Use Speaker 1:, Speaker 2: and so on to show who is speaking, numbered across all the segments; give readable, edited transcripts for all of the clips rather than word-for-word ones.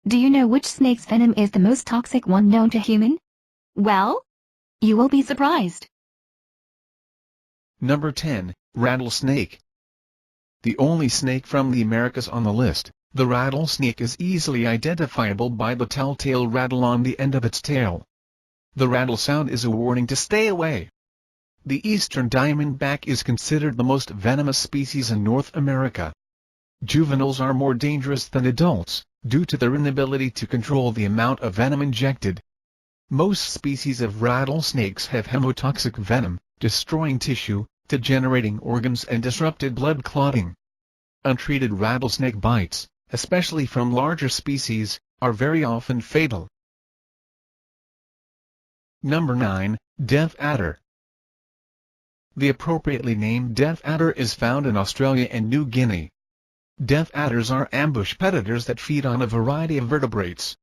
Speaker 1: Do you know which snake's venom is the most toxic one known to human? Well, you will be surprised.
Speaker 2: Number 10, rattlesnake. The only snake from the Americas on the list, the rattlesnake is easily identifiable by the telltale rattle on the end of its tail. The rattle sound is a warning to stay away. The eastern diamondback is considered the most venomous species in North America. Juveniles are more dangerous than adults, due to their inability to control the amount of venom injected. Most species of rattlesnakes have hemotoxic venom, destroying tissue, degenerating organs and disrupted blood clotting. Untreated rattlesnake bites, especially from larger species, are very often fatal. Number 9, Death Adder. The appropriately named death adder is found in Australia and New Guinea. Death adders are ambush predators that feed on a variety of vertebrates.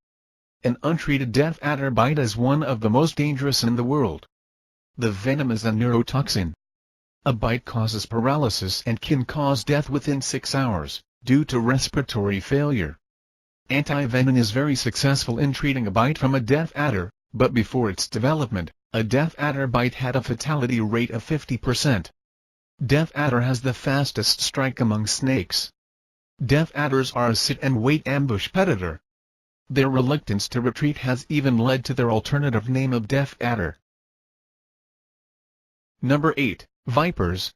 Speaker 2: An untreated death adder bite is one of the most dangerous in the world. The venom is a neurotoxin. A bite causes paralysis and can cause death within 6 hours, due to respiratory failure. Antivenin is very successful in treating a bite from a death adder, but before its development, a death adder bite had a fatality rate of 50%. Death adder has the fastest strike among snakes. Death adders are a sit-and-wait ambush predator. Their reluctance to retreat has even led to their alternative name of death adder. Number 8, Vipers.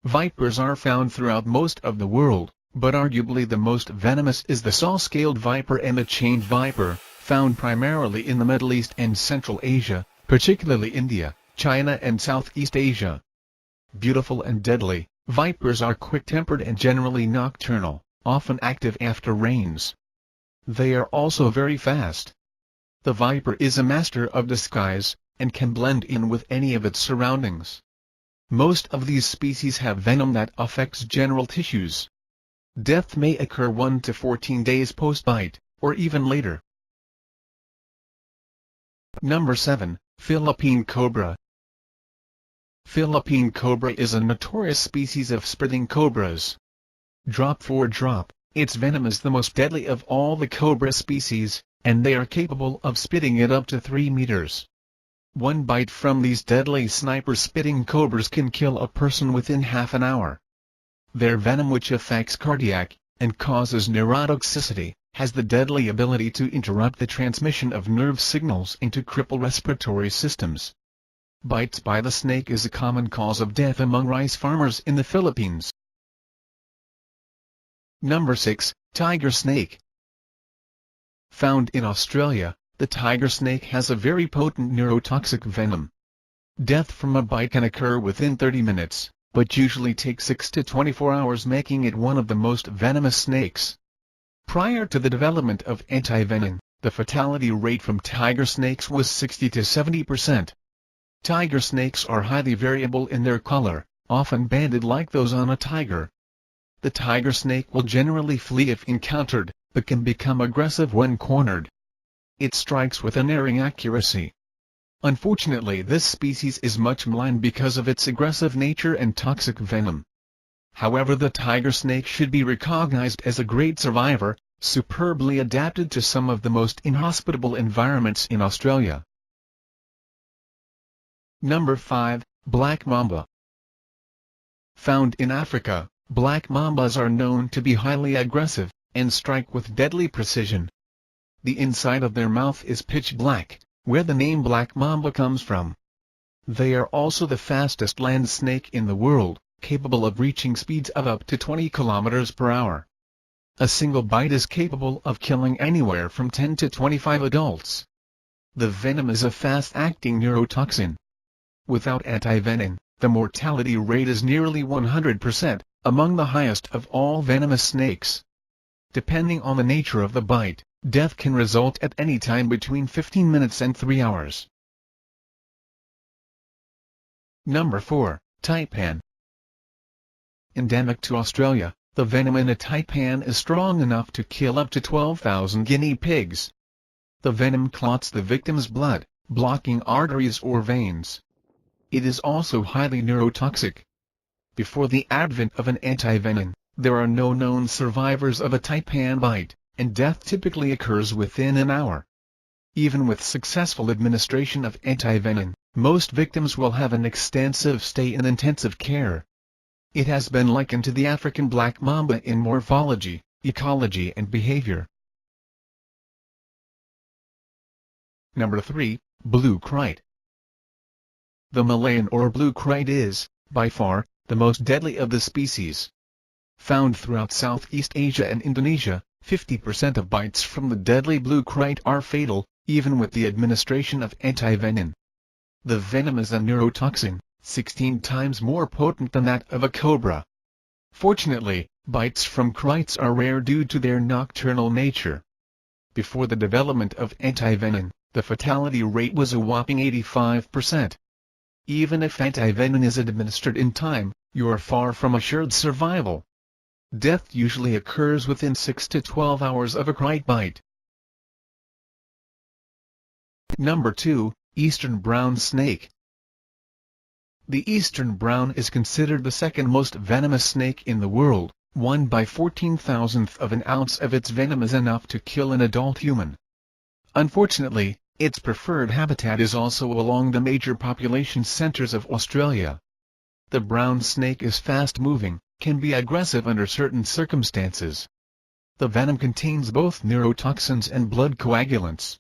Speaker 2: Vipers are found throughout most of the world, but arguably the most venomous is the saw-scaled viper and the chained viper, found primarily in the Middle East and Central Asia, particularly India, China and Southeast Asia. Beautiful and deadly, vipers are quick-tempered and generally nocturnal, often active after rains. They are also very fast. The viper is a master of disguise, and can blend in with any of its surroundings. Most of these species have venom that affects general tissues. Death may occur 1 to 14 days post-bite, or even later. Number 7, Philippine Cobra. Philippine cobra is a notorious species of spitting cobras. Drop for drop, its venom is the most deadly of all the cobra species, and they are capable of spitting it up to 3 meters. One bite from these deadly sniper-spitting cobras can kill a person within half an hour. Their venom, which affects cardiac, and causes neurotoxicity, has the deadly ability to interrupt the transmission of nerve signals and to cripple respiratory systems. Bites by the snake is a common cause of death among rice farmers in the Philippines. Number 6, Tiger snake. Found in Australia, the tiger snake has a very potent neurotoxic venom. Death from a bite can occur within 30 minutes, but usually takes 6 to 24 hours, making it one of the most venomous snakes. Prior to the development of antivenin, the fatality rate from tiger snakes was 60 to 70%. Tiger snakes are highly variable in their color, often banded like those on a tiger. The tiger snake will generally flee if encountered, but can become aggressive when cornered. It strikes with unerring accuracy. Unfortunately, this species is much maligned because of its aggressive nature and toxic venom. However, the tiger snake should be recognized as a great survivor, superbly adapted to some of the most inhospitable environments in Australia. Number 5, Black Mamba. Found in Africa, black mambas are known to be highly aggressive, and strike with deadly precision. The inside of their mouth is pitch black, where the name black mamba comes from. They are also the fastest land snake in the world, capable of reaching speeds of up to 20 km per hour. A single bite is capable of killing anywhere from 10 to 25 adults. The venom is a fast-acting neurotoxin. Without antivenin, the mortality rate is nearly 100%, among the highest of all venomous snakes. Depending on the nature of the bite, death can result at any time between 15 minutes and 3 hours. Number 4, Taipan. Endemic to Australia, the venom in a taipan is strong enough to kill up to 12,000 guinea pigs. The venom clots the victim's blood, blocking arteries or veins. It is also highly neurotoxic. Before the advent of an antivenin, there are no known survivors of a taipan bite, and death typically occurs within an hour. Even with successful administration of antivenom, most victims will have an extensive stay in intensive care. It has been likened to the African black mamba in morphology, ecology and behavior. Number 3. Blue kite. The Malayan or blue kite is, by far, the most deadly of the species. Found throughout Southeast Asia and Indonesia, 50% of bites from the deadly blue kite are fatal, even with the administration of antivenom. The venom is a neurotoxin, 16 times more potent than that of a cobra. Fortunately, bites from kites are rare due to their nocturnal nature. Before the development of antivenom, the fatality rate was a whopping 85%. Even if antivenom is administered in time, you are far from assured survival. Death usually occurs within 6 to 12 hours of a kite bite. Number 2. Eastern brown snake. The eastern brown is considered the second most venomous snake in the world. 1 by 14,000th of an ounce of its venom is enough to kill an adult human. Unfortunately, its preferred habitat is also along the major population centers of Australia. The brown snake is fast-moving, can be aggressive under certain circumstances. The venom contains both neurotoxins and blood coagulants.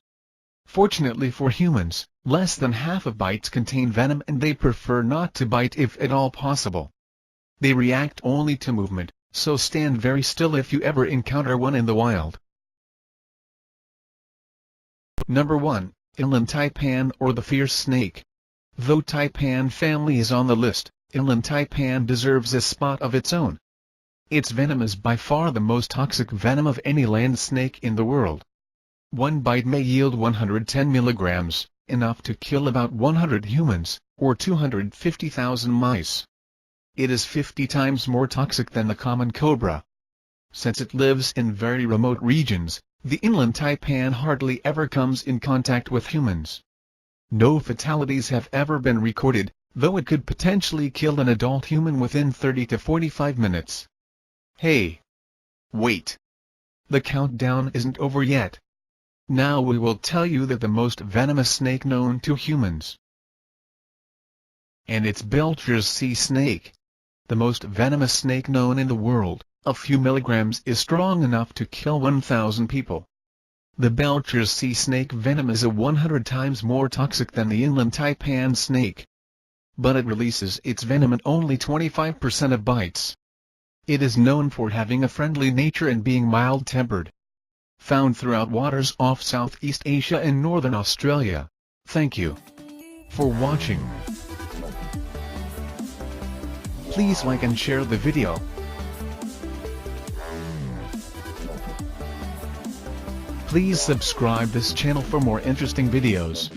Speaker 2: Fortunately for humans, less than half of bites contain venom and they prefer not to bite if at all possible. They react only to movement, so stand very still if you ever encounter one in the wild. Number 1. Inland taipan or the fierce snake. Though taipan family is on the list, inland taipan deserves a spot of its own. Its venom is by far the most toxic venom of any land snake in the world. One bite may yield 110 milligrams, enough to kill about 100 humans, or 250,000 mice. It is 50 times more toxic than the common cobra. Since it lives in very remote regions, the inland taipan hardly ever comes in contact with humans. No fatalities have ever been recorded, though it could potentially kill an adult human within 30 to 45 minutes. Hey! Wait! The countdown isn't over yet. Now we will tell you that the most venomous snake known to humans. And it's Belcher's sea snake. The most venomous snake known in the world, a few milligrams is strong enough to kill 1,000 people. The Belcher's sea snake venom is 100 times more toxic than the inland taipan snake. But it releases its venom at only 25% of bites. It is known for having a friendly nature and being mild-tempered. Found throughout waters off Southeast Asia and Northern Australia. Thank you for watching. Please like and share the video. Please subscribe this channel for more interesting videos.